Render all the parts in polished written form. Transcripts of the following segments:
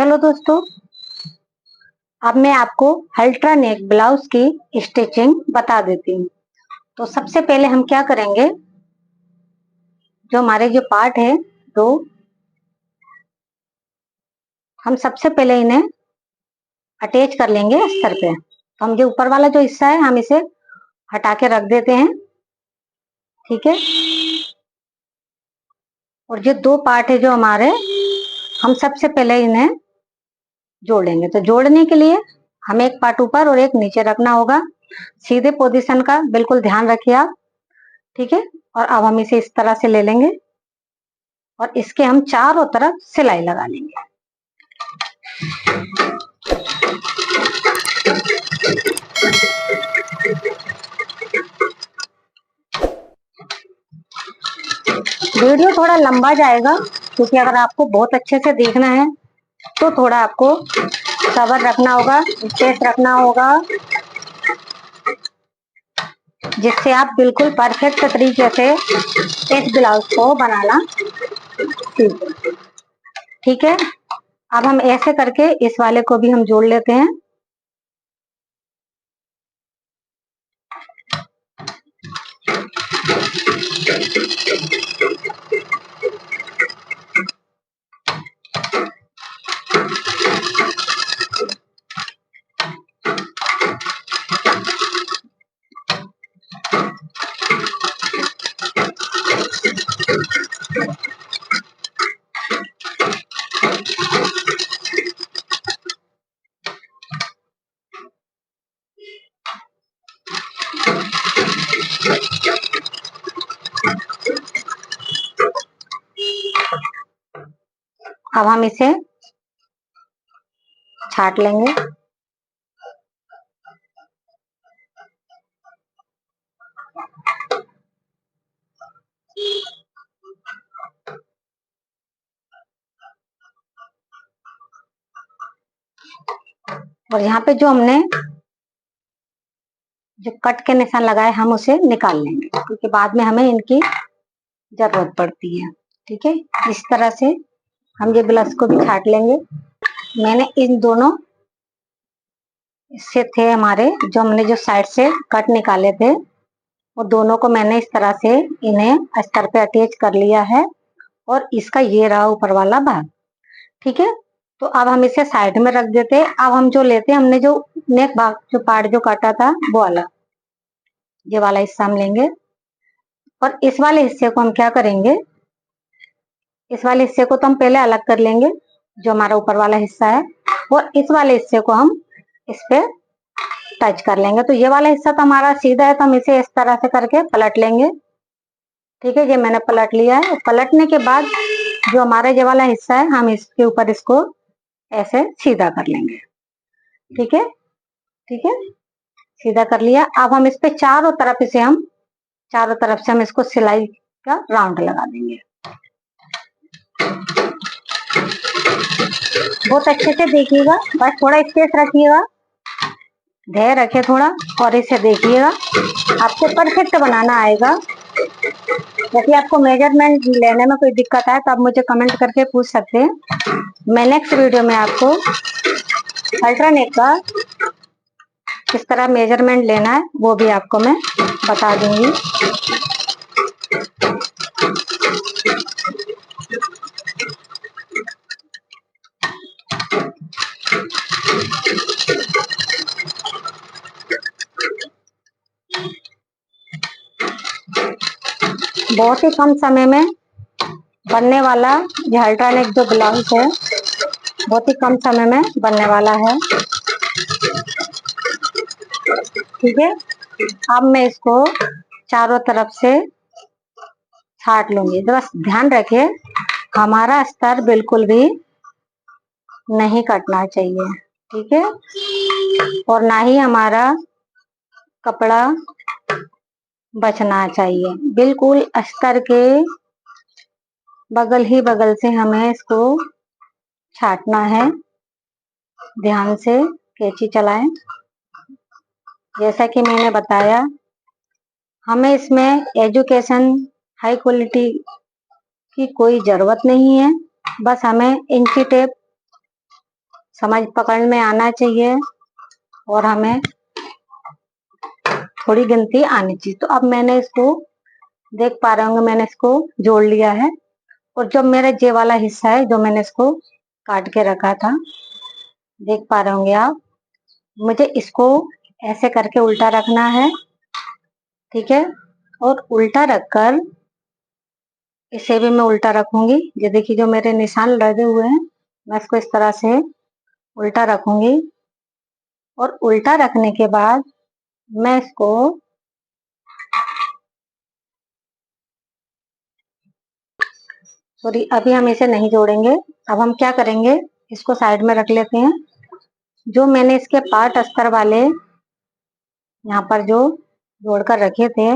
चलो दोस्तों, अब मैं आपको अल्ट्रा नेक ब्लाउज की स्टिचिंग बता देती हूँ। तो सबसे पहले हम क्या करेंगे, जो हमारे जो पार्ट है तो हम सबसे पहले इन्हें अटैच कर लेंगे अस्तर पे। तो हम जो ऊपर वाला जो हिस्सा है हम इसे हटा के रख देते हैं, ठीक है। और जो दो पार्ट है जो हमारे, हम सबसे पहले इन्हें जोड़ेंगे। तो जोड़ने के लिए हमें एक पार्ट ऊपर और एक नीचे रखना होगा। सीधे पोजीशन का बिल्कुल ध्यान रखिए आप, ठीक है। और अब हम इसे इस तरह से ले लेंगे और इसके हम चारों तरफ सिलाई लगा लेंगे। वीडियो थोड़ा लंबा जाएगा, क्योंकि अगर आपको बहुत अच्छे से देखना है तो थोड़ा आपको सब्र रखना होगा, स्पेस रखना होगा, जिससे आप बिल्कुल परफेक्ट तरीके से इस ब्लाउज को बनाना सीखें, ठीक है। अब हम ऐसे करके इस वाले को भी हम जोड़ लेते हैं। अब हम इसे छाट लेंगे। और यहाँ पे जो हमने जो कट के निशान लगाए हम उसे निकाल लेंगे, क्योंकि बाद में हमें इनकी जरूरत पड़ती है, ठीक है। इस तरह से हम ये ब्लाउज को भी छाट लेंगे। मैंने इन दोनों से थे हमारे, जो हमने जो साइड से कट निकाले थे, वो दोनों को मैंने इस तरह से इन्हें अस्तर पे अटैच कर लिया है। और इसका ये रहा ऊपर वाला भाग, ठीक है। तो अब हम इसे साइड में रख देते हैं। अब हम जो लेते हैं, हमने जो नेक भाग जो पार्ट जो काटा था वो वाला, ये वाला हिस्सा हम लेंगे। और इस वाले हिस्से को हम क्या करेंगे, इस वाले हिस्से को तो हम पहले अलग कर लेंगे, जो हमारा ऊपर वाला हिस्सा है। और इस वाले हिस्से को हम इस पे टच कर लेंगे। तो ये वाला हिस्सा तो हमारा सीधा है, तो हम इसे इस तरह से करके पलट लेंगे, ठीक है। ये मैंने पलट लिया है। पलटने के बाद जो हमारा ये वाला हिस्सा है हम इसके ऊपर इसको ऐसे सीधा कर लेंगे, ठीक है, ठीक है। सीधा कर लिया। अब हम इस पे चारों तरफ इसे हम चारों तरफ से हम इसको सिलाई का राउंड लगा देंगे। बहुत अच्छे से देखिएगा, बस थोड़ा स्पेस रखिएगा, धैर्य रखे थोड़ा, और इसे देखिएगा। आपको परफेक्ट बनाना आएगा। यदि आपको मेजरमेंट लेने में कोई दिक्कत आए तो आप मुझे कमेंट करके पूछ सकते हैं। मैं नेक्स्ट वीडियो में आपको अल्ट्रानेक का किस तरह मेजरमेंट लेना है वो भी आपको मैं बता दूंगी। बहुत ही कम समय में बनने वाला ये अल्ट्रानेक जो ब्लाउज है, बहुत ही कम समय में बनने वाला है, ठीक है। अब मैं इसको चारों तरफ से छाट लूंगी। तो बस ध्यान रखिए, हमारा अस्तर बिल्कुल भी नहीं कटना चाहिए, ठीक है। और ना ही हमारा कपड़ा बचना चाहिए। बिल्कुल अस्तर के बगल ही बगल से हमें इसको छाटना है। ध्यान से कैंची चलाएं। जैसा कि मैंने बताया, हमें इसमें एजुकेशन हाई क्वालिटी की कोई जरूरत नहीं है। बस हमें इंची टेप समझ पकड़ में आना चाहिए और हमें थोड़ी गिनती आनी चाहिए। तो अब मैंने इसको देख पा रहे होंगे, मैंने इसको जोड़ लिया है। और जो मेरा ये वाला हिस्सा है जो मैंने इसको काट के रखा था, देख पा रहे होंगे आप, मुझे इसको ऐसे करके उल्टा रखना है, ठीक है। और उल्टा रखकर इसे भी मैं उल्टा रखूंगी। ये देखिए जो मेरे निशान लगे हुए हैं, मैं इसको इस तरह से उल्टा रखूंगी। और उल्टा रखने के बाद मैं इसको सॉरी अभी हम इसे नहीं जोड़ेंगे। अब हम क्या करेंगे, इसको साइड में रख लेते हैं। जो मैंने इसके पार्ट अस्तर वाले यहाँ पर जो जोड़कर रखे थे,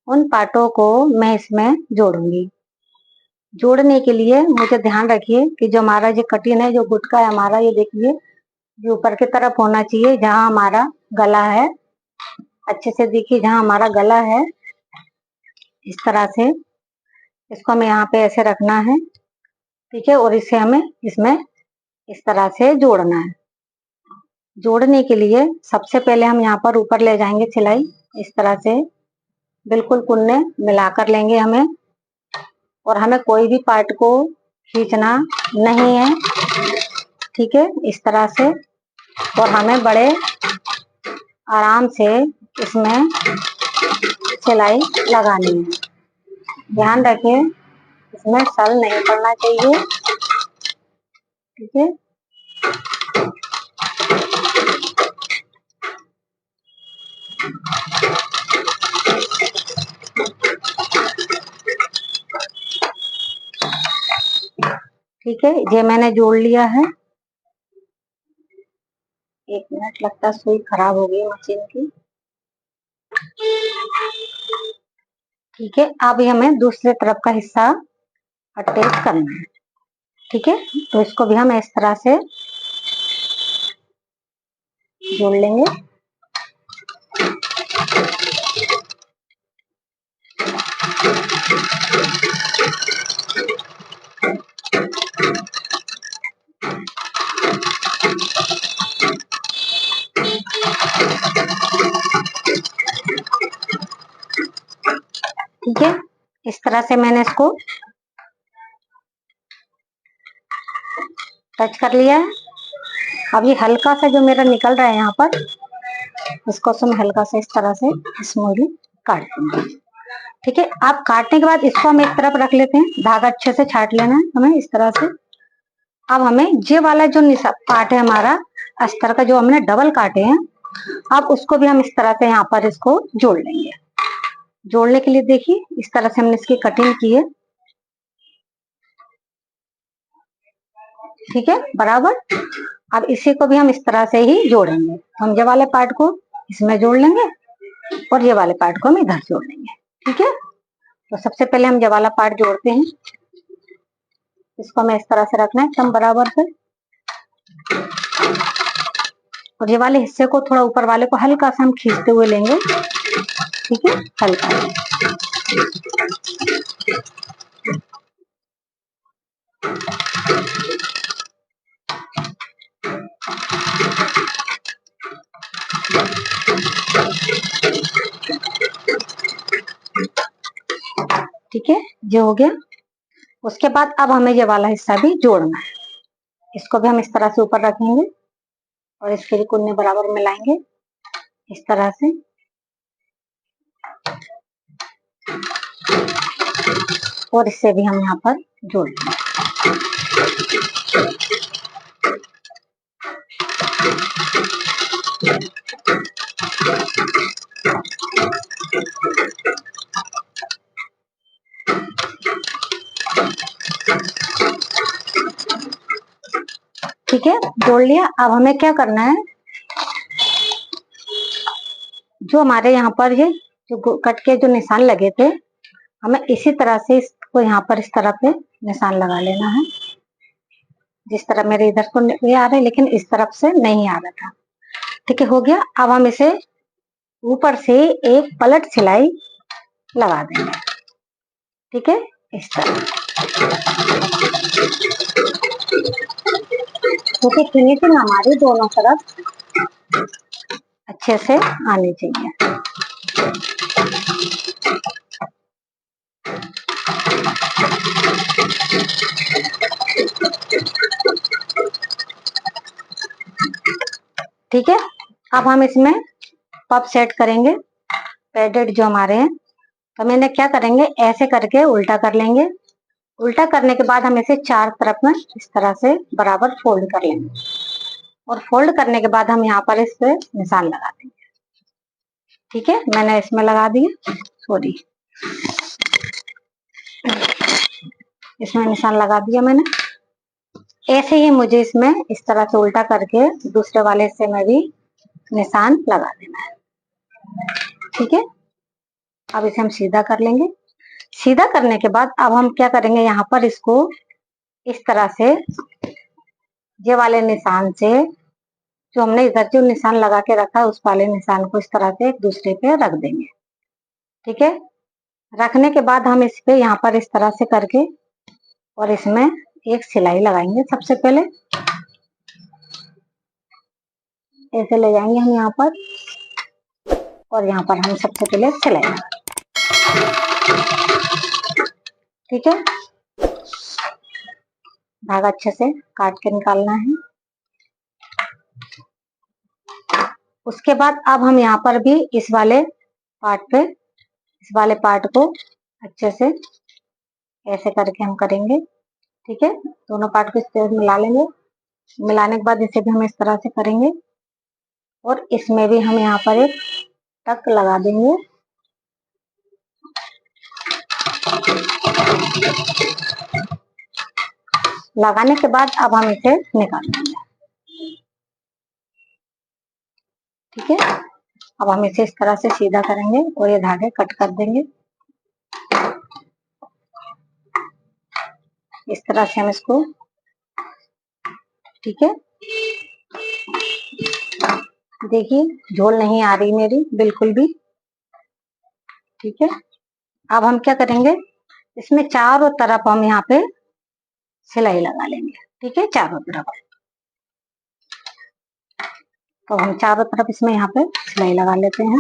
उन पार्टों को मैं इसमें जोड़ूंगी। जोड़ने के लिए मुझे ध्यान रखिए कि जो हमारा ये कटिंग है, जो गुटका है हमारा, ये देखिए ये ऊपर की तरफ होना चाहिए जहां हमारा गला है। अच्छे से देखिए जहां हमारा गला है, इस तरह से इसको हमें यहाँ पे ऐसे रखना है, ठीक है। और इसे हमें इसमें इस तरह से जोड़ना है। जोड़ने के लिए सबसे पहले हम यहाँ पर ऊपर ले जाएंगे सिलाई, इस तरह से बिल्कुल कुन्ने मिलाकर लेंगे हमें। और हमें कोई भी पार्ट को खींचना नहीं है, ठीक है, इस तरह से। और हमें बड़े आराम से इसमें सिलाई लगानी है। ध्यान रखें इसमें सल नहीं पड़ना चाहिए, ठीक है। ठीक है, ये मैंने जोड़ लिया है। एक मिनट, लगता है सुई खराब हो गई मशीन की। ठीक है, अब हमें दूसरे तरफ का हिस्सा अटैच करना है, ठीक है। तो इसको भी हम इस तरह से जोड़ लेंगे। ठीक है, इस तरह से मैंने इसको टच कर लिया है। अब ये हल्का सा जो मेरा निकल रहा है यहाँ पर, इसको मैं हल्का सा इस तरह से स्मूथली काट दूंगी, ठीक है। आप काटने के बाद इसको हम एक तरफ रख लेते हैं। धागा अच्छे से छाट लेना है हमें इस तरह से। अब हमें ये वाला जो पार्ट है हमारा अस्तर का, जो हमने डबल काटे हैं, अब उसको भी हम इस तरह से यहाँ पर इसको जोड़ लेंगे। जोड़ने के लिए देखिए इस तरह से हमने इसकी कटिंग की है, ठीक है, बराबर। अब इसी को भी हम इस तरह से ही जोड़ेंगे। हम ये वाले पार्ट को इसमें जोड़ लेंगे और ये वाले पार्ट को हम इधर जोड़ लेंगे, ठीक है। तो सबसे पहले हम ये वाला पार्ट जोड़ते हैं। इसको हमें इस तरह से रखना है एकदम बराबर से। और ये वाले हिस्से को थोड़ा ऊपर वाले को हल्का सा हम खींचते हुए लेंगे, ठीक है, हल्का। ठीक है, ये हो गया। उसके बाद अब हमें ये वाला हिस्सा भी जोड़ना है। इसको भी हम इस तरह से ऊपर रखेंगे और इसके भी कुन्ने बराबर मिलाएंगे इस तरह से। और इससे भी हम यहाँ पर जोड़ लेंगे। ठीक है, जोड़ लिया। अब हमें क्या करना है, जो हमारे यहाँ पर ये जो कट के जो निशान लगे थे, हमें इसी तरह से इसको यहाँ पर इस तरह पे निशान लगा लेना है। जिस तरह मेरे इधर को ये आ रहे हैं, लेकिन इस तरफ से नहीं आ रहा था। ठीक है, हो गया। अब हम इसे ऊपर से एक पलट सिलाई लगा देंगे, ठीक है, इस तरह। क्योंकि फिनिशिंग हमारी दोनों तरफ अच्छे से आनी चाहिए। ठीक है, अब हम इसमें पफ सेट करेंगे पैडेड जो हमारे हैं। तो मैंने क्या करेंगे, ऐसे करके उल्टा कर लेंगे। उल्टा करने के बाद हम इसे चार तरफ में इस तरह से बराबर फोल्ड कर लेंगे और फोल्ड करने के बाद हम यहाँ पर इस पे निशान लगा देंगे। ठीक है, मैंने इसमें लगा दिए, सॉरी इसमें निशान लगा दिया मैंने। ऐसे ही मुझे इसमें इस तरह से उल्टा करके दूसरे वाले हिस्से में भी निशान लगा देना है। ठीक है, अब इसे हम सीधा कर लेंगे। सीधा करने के बाद अब हम क्या करेंगे, यहाँ पर इसको इस तरह से ये वाले निशान से, जो हमने इधर जो निशान लगा के रखा है उस वाले निशान को इस तरह से एक दूसरे पे रख देंगे। ठीक है, रखने के बाद हम इस पे यहाँ पर इस तरह से करके और इसमें एक सिलाई लगाएंगे। सबसे पहले ऐसे ले जाएंगे हम यहाँ पर और यहाँ पर हम सबसे पहले सिलाई लगाएंगे। ठीक है, धागा अच्छे से काट के निकालना है। उसके बाद अब हम यहाँ पर भी इस वाले पार्ट को अच्छे से ऐसे करके हम करेंगे। ठीक है, दोनों पार्ट को इस तरह मिला लेंगे। मिलाने के बाद इसे भी हम इस तरह से करेंगे और इसमें भी हम यहाँ पर एक टक लगा देंगे। लगाने के बाद अब हम इसे निकाल देंगे। ठीक है, अब हम इसे इस तरह से सीधा करेंगे और ये धागे कट कर देंगे। इस तरह से हम इसको, ठीक है, देखिए झोल नहीं आ रही मेरी बिल्कुल भी। ठीक है, अब हम क्या करेंगे, इसमें चारों तरफ हम यहाँ पे सिलाई लगा लेंगे। ठीक है, चारों तरफ। तो हम चारों तरफ इसमें यहाँ पे सिलाई लगा लेते हैं।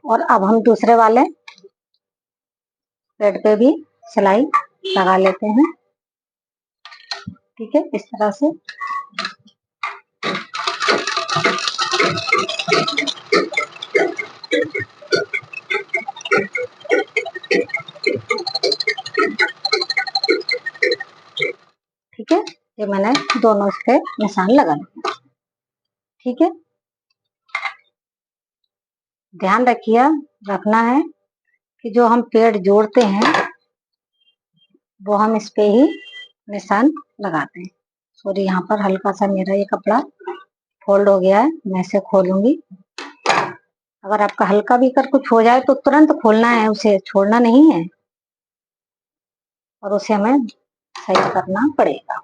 और अब हम दूसरे वाले थ्रेड पे भी सिलाई लगा लेते हैं। ठीक है, इस तरह से। ठीक है, ये मैंने दोनों इस पे निशान लगा दिए। ठीक है, ध्यान रखना है कि जो हम पेड़ जोड़ते हैं वो हम इस पे ही निशान लगाते हैं। सॉरी, यहाँ पर हल्का सा मेरा ये कपड़ा फोल्ड हो गया है, मैं इसे खोलूंगी। अगर आपका हल्का भी कर कुछ हो जाए तो तुरंत खोलना है, उसे छोड़ना नहीं है और उसे हमें सही करना पड़ेगा।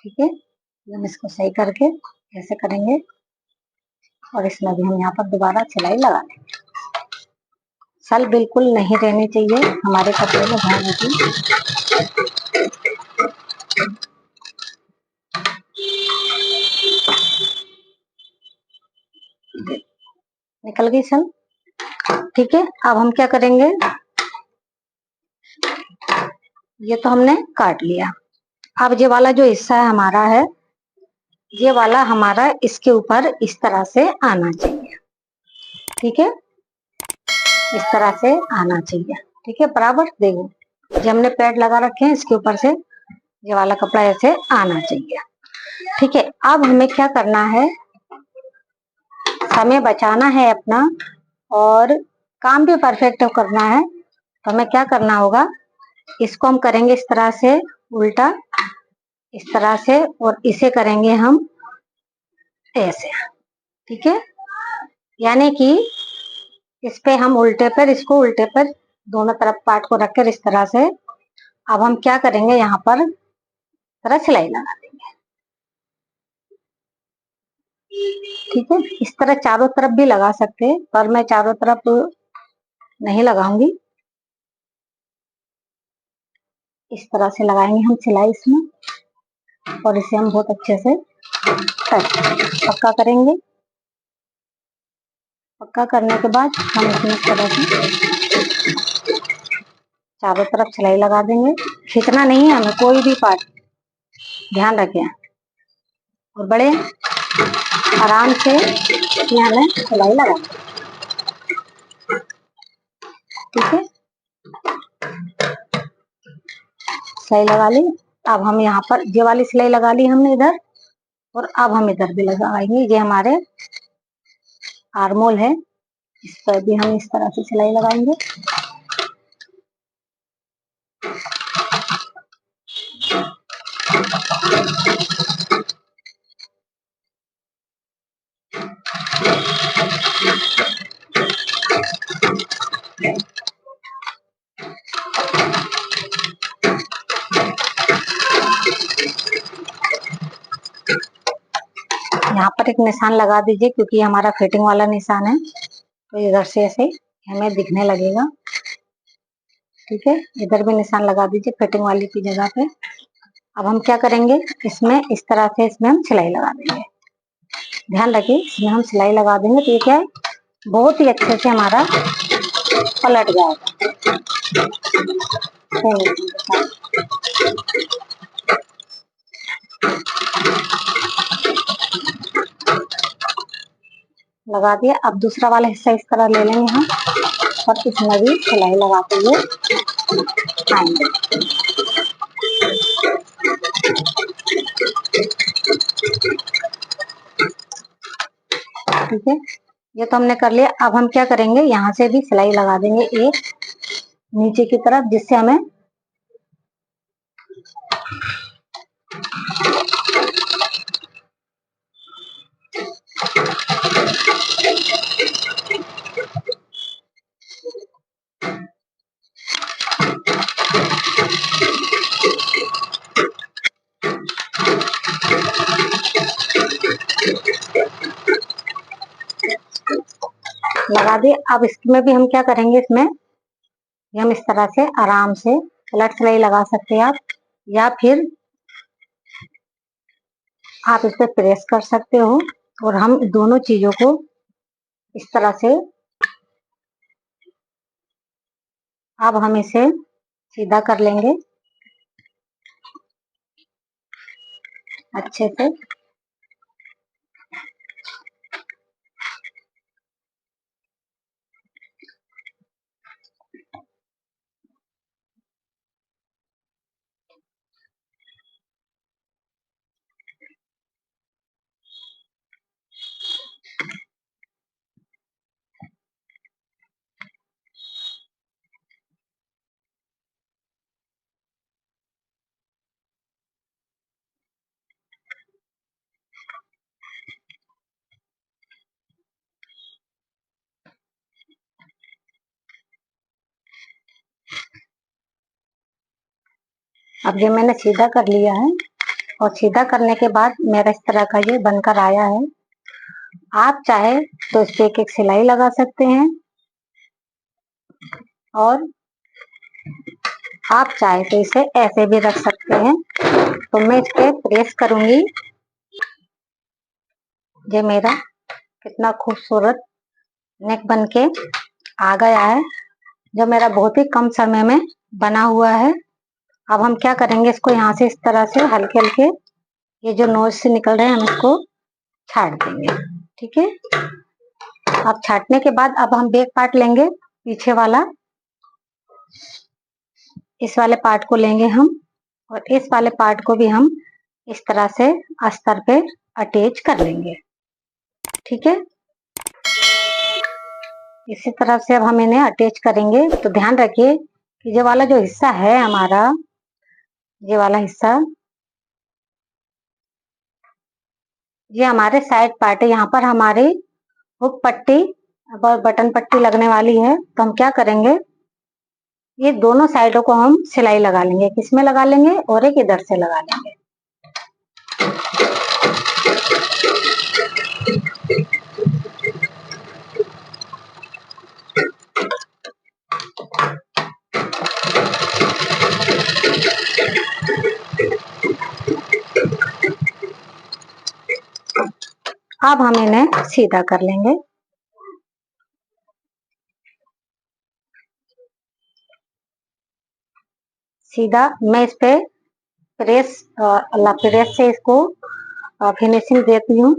ठीक है, हम इसको सही करके ऐसे करेंगे और इसमें भी हम यहाँ पर दोबारा सिलाई लगा देंगे। सल बिल्कुल नहीं रहनी चाहिए हमारे कपड़े में, ध्यान रखिए। निकल गई सल। ठीक है, अब हम क्या करेंगे, ये तो हमने काट लिया। अब ये वाला जो हिस्सा है हमारा है, ये वाला हमारा इसके ऊपर इस तरह से आना चाहिए। ठीक है, इस तरह से आना चाहिए। ठीक है, बराबर देखो, जो हमने पैड लगा रखे हैं इसके ऊपर से ये वाला कपड़ा ऐसे आना चाहिए। ठीक है, अब हमें क्या करना है, समय बचाना है अपना और काम भी परफेक्ट करना है। तो हमें क्या करना होगा, इसको हम करेंगे इस तरह से उल्टा, इस तरह से, और इसे करेंगे हम ऐसे। ठीक है, यानी कि इस पे हम उल्टे पर, इसको उल्टे पर दोनों तरफ पार्ट को रखकर इस तरह से अब हम क्या करेंगे, यहाँ पर तरह सिलाई लगा देंगे। ठीक है, इस तरह चारों तरफ भी लगा सकते हैं, पर मैं चारों तरफ नहीं लगाऊंगी। इस तरह से लगाएंगे हम सिलाई इसमें, और इसे हम बहुत अच्छे से पक्का करेंगे। पक्का करने के बाद हम इसमें इस तरह से चारों तरफ सिलाई लगा देंगे। खींचना नहीं है हमें कोई भी पार्ट, ध्यान रखें, और बड़े आराम से इसमें हमें सिलाई लगा। ठीक है, सिलाई लगा ली। अब हम यहाँ पर ये वाली सिलाई लगा ली हमने इधर, और अब हम इधर भी लगाएंगे। ये हमारे आर्मोल है, इस पर भी हम इस तरह से सिलाई लगाएंगे। यहाँ पर एक निशान लगा दीजिए, क्योंकि हमारा फिटिंग वाला निशान है, तो इधर से ऐसे हमें दिखने लगेगा। ठीक है, इधर भी निशान लगा दीजिए फिटिंग वाली की जगह पे। अब हम क्या करेंगे, इसमें इस तरह से इसमें हम सिलाई लगा देंगे। ध्यान रखिए, इसमें हम सिलाई लगा देंगे तो ये क्या है, बहुत ही अच्छे से हमारा पलट जाएगा। लगा दिया। अब दूसरा वाला हिस्सा इस तरह ले लेंगे हम, और इसमें भी सिलाई लगाते हुए आएंगे। ठीक है, ये तो हमने कर लिया। अब हम क्या करेंगे, यहाँ से भी सिलाई लगा देंगे एक नीचे की तरफ, जिससे हमें लगा दे। अब इसमें भी हम क्या करेंगे, इसमें हम इस तरह से आराम से पलट सिलाई लगा सकते हैं आप, या फिर आप इस पर प्रेस कर सकते हो। और हम दोनों चीजों को इस तरह से, अब हम इसे सीधा कर लेंगे अच्छे से। अब ये मैंने सीधा कर लिया है, और सीधा करने के बाद मेरा इस तरह का ये बनकर आया है। आप चाहे तो इस पे एक एक सिलाई लगा सकते हैं, और आप चाहे तो इसे ऐसे भी रख सकते हैं। तो मैं इस पे प्रेस करूंगी। ये मेरा कितना खूबसूरत नेक बन के आ गया है, जो मेरा बहुत ही कम समय में बना हुआ है। अब हम क्या करेंगे, इसको यहाँ से इस तरह से हल्के हल्के ये जो नोज से निकल रहे हैं, हम इसको छाट देंगे। ठीक है, अब छाटने के बाद अब हम बैक पार्ट लेंगे, पीछे वाला, इस वाले पार्ट को लेंगे हम, और इस वाले पार्ट को भी हम इस तरह से अस्तर पे अटैच कर लेंगे। ठीक है, इसी तरह से अब हम इन्हें अटैच करेंगे। तो ध्यान रखिए कि ये वाला जो हिस्सा है हमारा, ये वाला हिस्सा, ये हमारे साइड पार्ट है। यहाँ पर हमारी हुक पट्टी अब और बटन पट्टी लगने वाली है, तो हम क्या करेंगे, ये दोनों साइडों को हम सिलाई लगा लेंगे। किसमें लगा लेंगे, और एक इधर से लगा लेंगे। अब हम इन्हें सीधा कर लेंगे। सीधा मैं इस पे प्रेस से इसको फिनिशिंग देती हूँ।